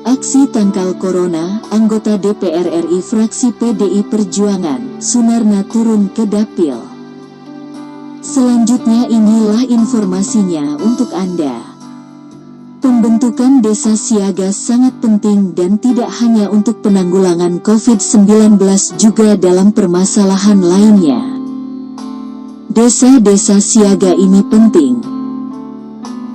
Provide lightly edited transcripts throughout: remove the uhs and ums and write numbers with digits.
Aksi tangkal Corona, anggota DPR RI fraksi PDI Perjuangan, Sunarna turun ke dapil. Selanjutnya inilah informasinya untuk Anda. Pembentukan desa siaga sangat penting dan tidak hanya untuk penanggulangan COVID-19 juga dalam permasalahan lainnya. Desa-desa siaga ini penting.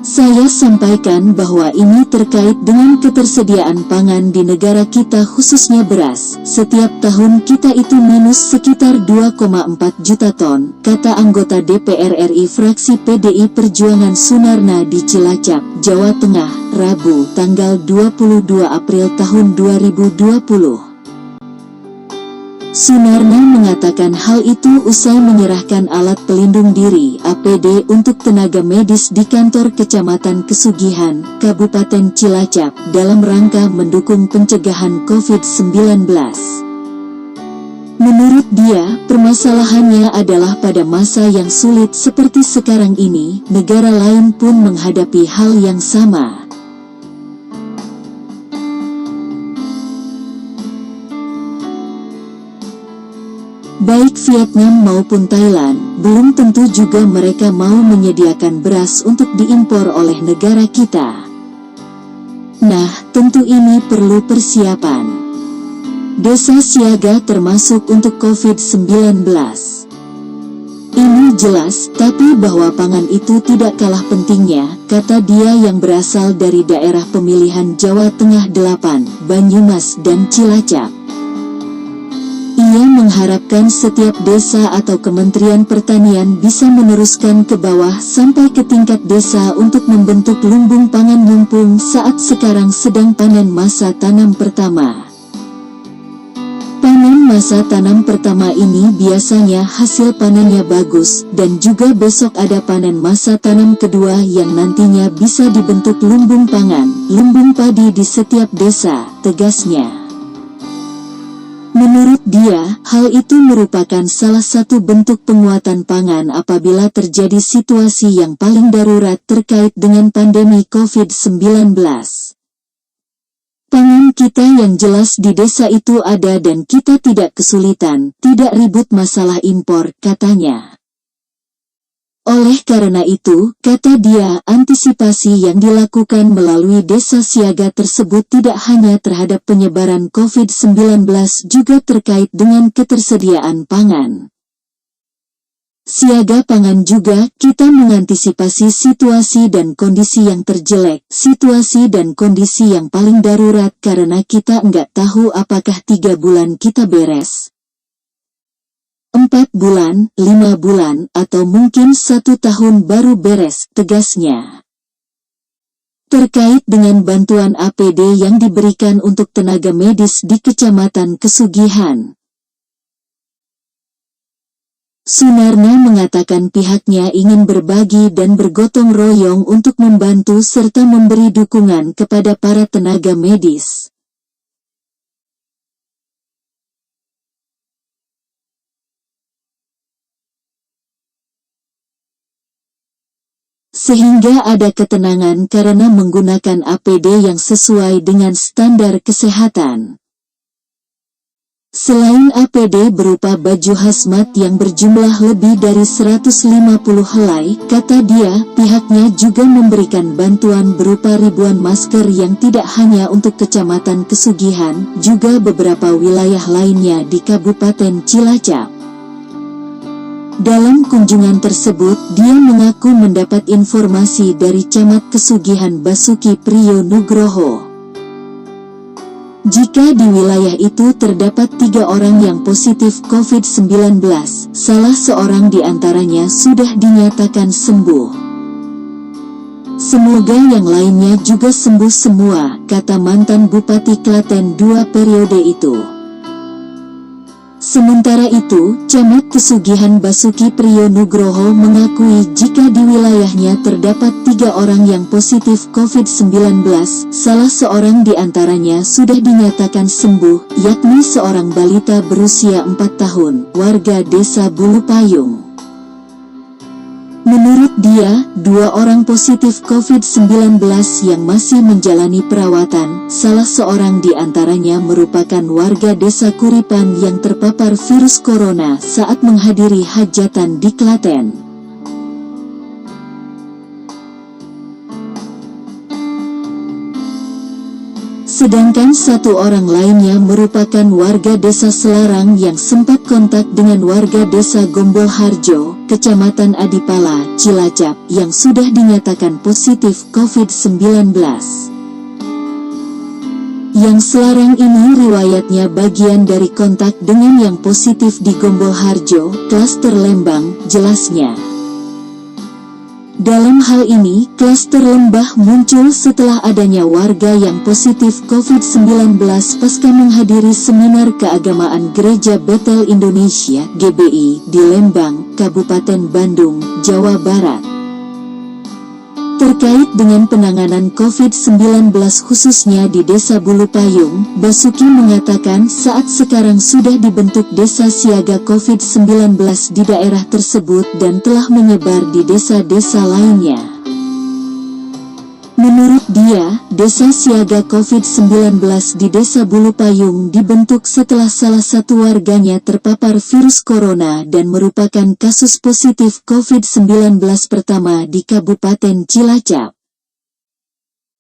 Saya sampaikan bahwa ini terkait dengan ketersediaan pangan di negara kita khususnya beras. Setiap tahun kita itu minus sekitar 2,4 juta ton, kata anggota DPR RI fraksi PDI Perjuangan Sunarna di Cilacap, Jawa Tengah, Rabu, tanggal 22 April tahun 2020. Sunarna mengatakan hal itu usai menyerahkan alat pelindung diri (APD) untuk tenaga medis di kantor Kecamatan Kesugihan, Kabupaten Cilacap, dalam rangka mendukung pencegahan COVID-19. Menurut dia, permasalahannya adalah pada masa yang sulit seperti sekarang ini, negara lain pun menghadapi hal yang sama. Baik Vietnam maupun Thailand, belum tentu juga mereka mau menyediakan beras untuk diimpor oleh negara kita. Nah, tentu ini perlu persiapan. Desa siaga termasuk untuk COVID-19. Ini jelas, tapi bahwa pangan itu tidak kalah pentingnya, kata dia yang berasal dari daerah pemilihan Jawa Tengah 8, Banyumas dan Cilacap. Ia mengharapkan setiap desa atau Kementerian Pertanian bisa meneruskan ke bawah sampai ke tingkat desa untuk membentuk lumbung pangan mumpung saat sekarang sedang panen masa tanam pertama. Panen masa tanam pertama ini biasanya hasil panennya bagus, dan juga besok ada panen masa tanam kedua yang nantinya bisa dibentuk lumbung pangan, lumbung padi di setiap desa, tegasnya. Menurut dia, hal itu merupakan salah satu bentuk penguatan pangan apabila terjadi situasi yang paling darurat terkait dengan pandemi COVID-19. Pangan kita yang jelas di desa itu ada dan kita tidak kesulitan, tidak ribut masalah impor, katanya. Oleh karena itu, kata dia, antisipasi yang dilakukan melalui desa siaga tersebut tidak hanya terhadap penyebaran COVID-19 juga terkait dengan ketersediaan pangan. Siaga pangan juga, kita mengantisipasi situasi dan kondisi yang terjelek, situasi dan kondisi yang paling darurat karena kita nggak tahu apakah 3 bulan kita beres. 4 bulan, 5 bulan, atau mungkin 1 tahun baru beres, tegasnya. Terkait dengan bantuan APD yang diberikan untuk tenaga medis di Kecamatan Kesugihan, Sunarna mengatakan pihaknya ingin berbagi dan bergotong royong untuk membantu serta memberi dukungan kepada para tenaga medis. Sehingga ada ketenangan karena menggunakan APD yang sesuai dengan standar kesehatan. Selain APD berupa baju hazmat yang berjumlah lebih dari 150 helai, kata dia, pihaknya juga memberikan bantuan berupa ribuan masker yang tidak hanya untuk Kecamatan Kesugihan, juga beberapa wilayah lainnya di Kabupaten Cilacap. Dalam kunjungan tersebut, dia mengaku mendapat informasi dari Camat Kesugihan Basuki Priyo Nugroho. Jika di wilayah itu terdapat 3 orang yang positif COVID-19, salah seorang di antaranya sudah dinyatakan sembuh. Semoga yang lainnya juga sembuh semua, kata mantan Bupati Klaten 2 periode itu. Sementara itu, Camat Kesugihan Basuki Priyo Nugroho mengakui jika di wilayahnya terdapat 3 orang yang positif COVID-19, salah seorang di antaranya sudah dinyatakan sembuh, yakni seorang balita berusia 4 tahun, warga desa Bulu Payung. Menurut dia, 2 orang positif COVID-19 yang masih menjalani perawatan, salah seorang di antaranya merupakan warga desa Kuripan yang terpapar virus corona saat menghadiri hajatan di Klaten. Sedangkan 1 orang lainnya merupakan warga desa Selarang yang sempat kontak dengan warga desa Gombolharjo, Kecamatan Adipala, Cilacap, yang sudah dinyatakan positif COVID-19. Yang Selarang ini riwayatnya bagian dari kontak dengan yang positif di Gombolharjo, klaster Lembang, jelasnya. Dalam hal ini, klaster Lembah muncul setelah adanya warga yang positif COVID-19 pasca menghadiri seminar keagamaan Gereja Betel Indonesia (GBI) di Lembang, Kabupaten Bandung, Jawa Barat. Terkait dengan penanganan COVID-19 khususnya di Desa Bulupayung, Basuki mengatakan saat sekarang sudah dibentuk desa siaga COVID-19 di daerah tersebut dan telah menyebar di desa-desa lainnya. Menurut dia, desa siaga COVID-19 di Desa Bulupayung dibentuk setelah salah satu warganya terpapar virus corona dan merupakan kasus positif COVID-19 pertama di Kabupaten Cilacap.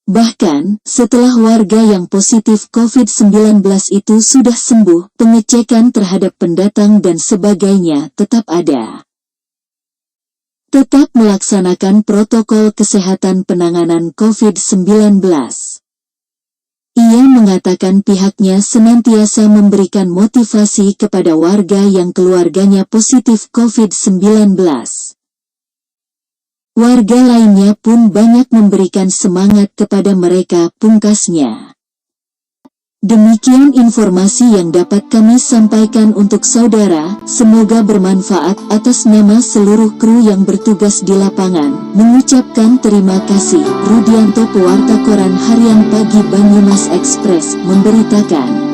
Bahkan, setelah warga yang positif COVID-19 itu sudah sembuh, pengecekan terhadap pendatang dan sebagainya tetap ada. Tetap melaksanakan protokol kesehatan penanganan COVID-19. Ia mengatakan pihaknya senantiasa memberikan motivasi kepada warga yang keluarganya positif COVID-19. Warga lainnya pun banyak memberikan semangat kepada mereka, pungkasnya. Demikian informasi yang dapat kami sampaikan untuk saudara, semoga bermanfaat. Atas nama seluruh kru yang bertugas di lapangan, mengucapkan terima kasih. Rudianto, Pewarta Koran Harian Pagi Banyumas Express, memberitakan.